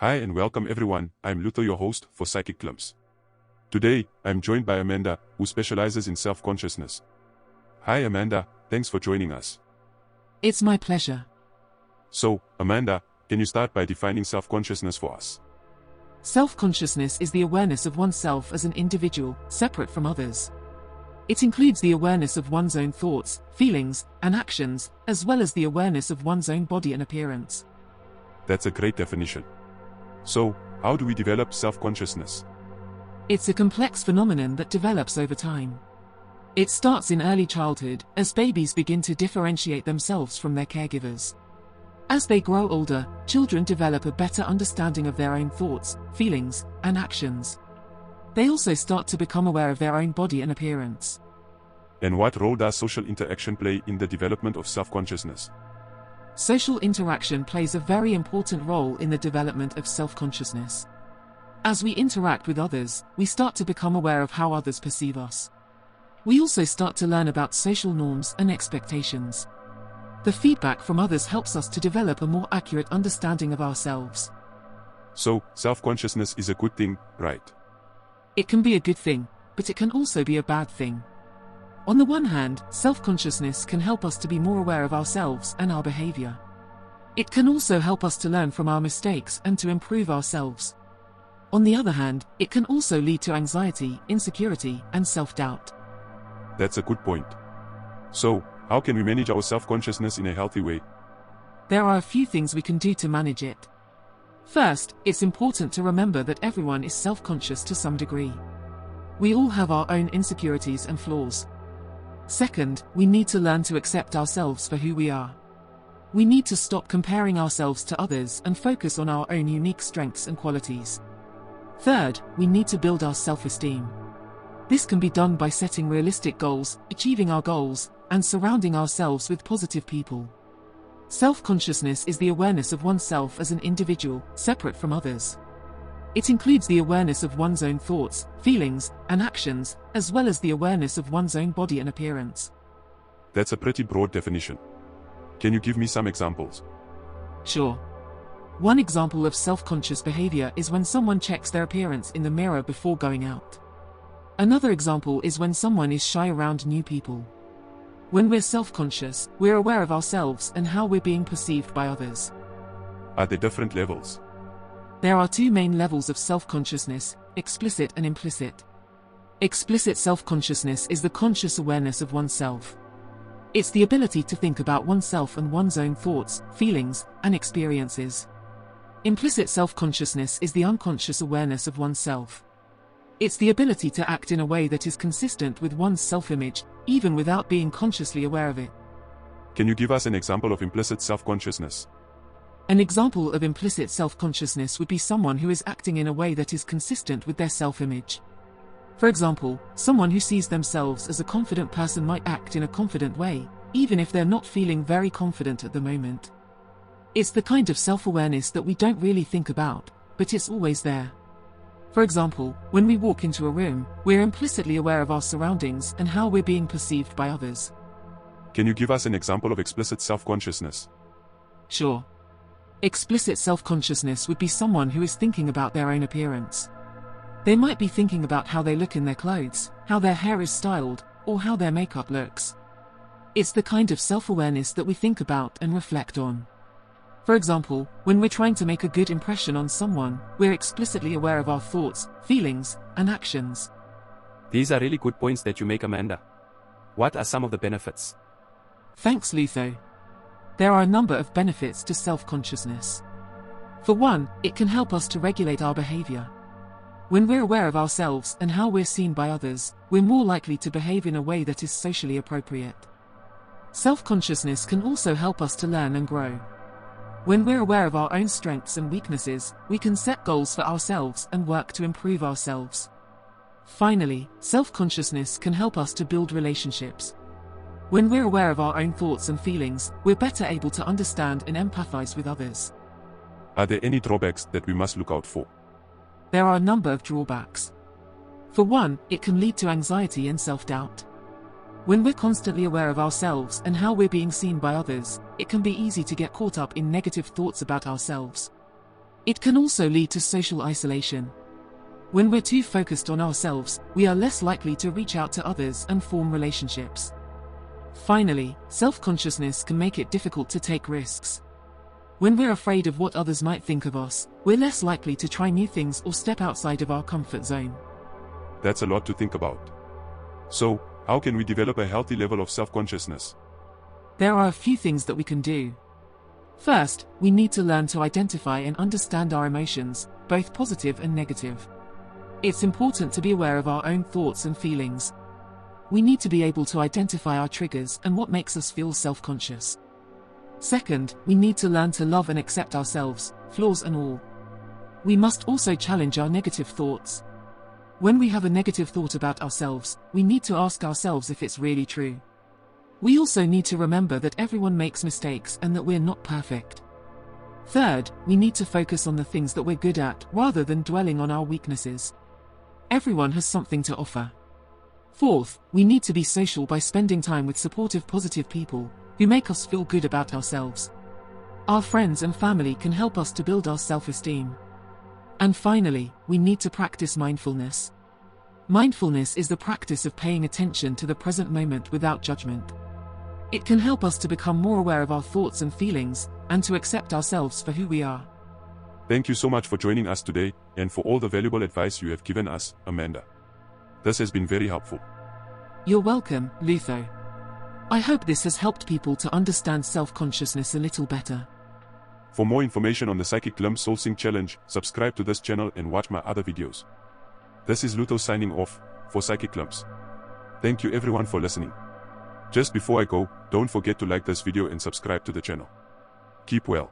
Hi and welcome everyone, I'm Luther, your host for Psychic Glimpse. Today, I'm joined by Amanda, who specializes in self-consciousness. Hi Amanda, thanks for joining us. It's my pleasure. So, Amanda, can you start by defining self-consciousness for us? Self-consciousness is the awareness of oneself as an individual, separate from others. It includes the awareness of one's own thoughts, feelings, and actions, as well as the awareness of one's own body and appearance. That's a great definition. So, how do we develop self-consciousness? It's a complex phenomenon that develops over time. It starts in early childhood, as babies begin to differentiate themselves from their caregivers. As they grow older, children develop a better understanding of their own thoughts, feelings, and actions. They also start to become aware of their own body and appearance. And what role does social interaction play in the development of self-consciousness? Social interaction plays a very important role in the development of self-consciousness. As we interact with others, we start to become aware of how others perceive us. We also start to learn about social norms and expectations. The feedback from others helps us to develop a more accurate understanding of ourselves. So, self-consciousness is a good thing, right? It can be a good thing, but it can also be a bad thing. On the one hand, self-consciousness can help us to be more aware of ourselves and our behavior. It can also help us to learn from our mistakes and to improve ourselves. On the other hand, it can also lead to anxiety, insecurity, and self-doubt. That's a good point. So, how can we manage our self-consciousness in a healthy way? There are a few things we can do to manage it. First, it's important to remember that everyone is self-conscious to some degree. We all have our own insecurities and flaws. Second, we need to learn to accept ourselves for who we are. We need to stop comparing ourselves to others and focus on our own unique strengths and qualities. Third, we need to build our self-esteem. This can be done by setting realistic goals, achieving our goals, and surrounding ourselves with positive people. Self-consciousness is the awareness of oneself as an individual, separate from others. It includes the awareness of one's own thoughts, feelings, and actions, as well as the awareness of one's own body and appearance. That's a pretty broad definition. Can you give me some examples? Sure. One example of self-conscious behavior is when someone checks their appearance in the mirror before going out. Another example is when someone is shy around new people. When we're self-conscious, we're aware of ourselves and how we're being perceived by others. Are there different levels? There are two main levels of self-consciousness, explicit and implicit. Explicit self-consciousness is the conscious awareness of oneself. It's the ability to think about oneself and one's own thoughts, feelings, and experiences. Implicit self-consciousness is the unconscious awareness of oneself. It's the ability to act in a way that is consistent with one's self-image, even without being consciously aware of it. Can you give us an example of implicit self-consciousness? An example of implicit self-consciousness would be someone who is acting in a way that is consistent with their self-image. For example, someone who sees themselves as a confident person might act in a confident way, even if they're not feeling very confident at the moment. It's the kind of self-awareness that we don't really think about, but it's always there. For example, when we walk into a room, we're implicitly aware of our surroundings and how we're being perceived by others. Can you give us an example of explicit self-consciousness? Sure. Explicit self-consciousness would be someone who is thinking about their own appearance. They might be thinking about how they look in their clothes, how their hair is styled, or how their makeup looks. It's the kind of self-awareness that we think about and reflect on. For example, when we're trying to make a good impression on someone, we're explicitly aware of our thoughts, feelings, and actions. These are really good points that you make, Amanda. What are some of the benefits? Thanks, Luther. There are a number of benefits to self-consciousness. For one, it can help us to regulate our behavior. When we're aware of ourselves and how we're seen by others, we're more likely to behave in a way that is socially appropriate. Self-consciousness can also help us to learn and grow. When we're aware of our own strengths and weaknesses, we can set goals for ourselves and work to improve ourselves. Finally, self-consciousness can help us to build relationships. When we're aware of our own thoughts and feelings, we're better able to understand and empathize with others. Are there any drawbacks that we must look out for? There are a number of drawbacks. For one, it can lead to anxiety and self-doubt. When we're constantly aware of ourselves and how we're being seen by others, it can be easy to get caught up in negative thoughts about ourselves. It can also lead to social isolation. When we're too focused on ourselves, we are less likely to reach out to others and form relationships. Finally, self-consciousness can make it difficult to take risks. When we're afraid of what others might think of us, we're less likely to try new things or step outside of our comfort zone. That's a lot to think about. So, how can we develop a healthy level of self-consciousness? There are a few things that we can do. First, we need to learn to identify and understand our emotions, both positive and negative. It's important to be aware of our own thoughts and feelings. We need to be able to identify our triggers and what makes us feel self-conscious. Second, we need to learn to love and accept ourselves, flaws and all. We must also challenge our negative thoughts. When we have a negative thought about ourselves, we need to ask ourselves if it's really true. We also need to remember that everyone makes mistakes and that we're not perfect. Third, we need to focus on the things that we're good at rather than dwelling on our weaknesses. Everyone has something to offer. Fourth, we need to be social by spending time with supportive, positive people who make us feel good about ourselves. Our friends and family can help us to build our self-esteem. And finally, we need to practice mindfulness. Mindfulness is the practice of paying attention to the present moment without judgment. It can help us to become more aware of our thoughts and feelings, and to accept ourselves for who we are. Thank you so much for joining us today, and for all the valuable advice you have given us, Amanda. This has been very helpful. You're welcome, Lutho. I hope this has helped people to understand self-consciousness a little better. For more information on the Psychic Glimpse Soul Sync Challenge, subscribe to this channel and watch my other videos. This is Lutho signing off for Psychic Glimpse. Thank you everyone for listening. Just before I go, don't forget to like this video and subscribe to the channel. Keep well.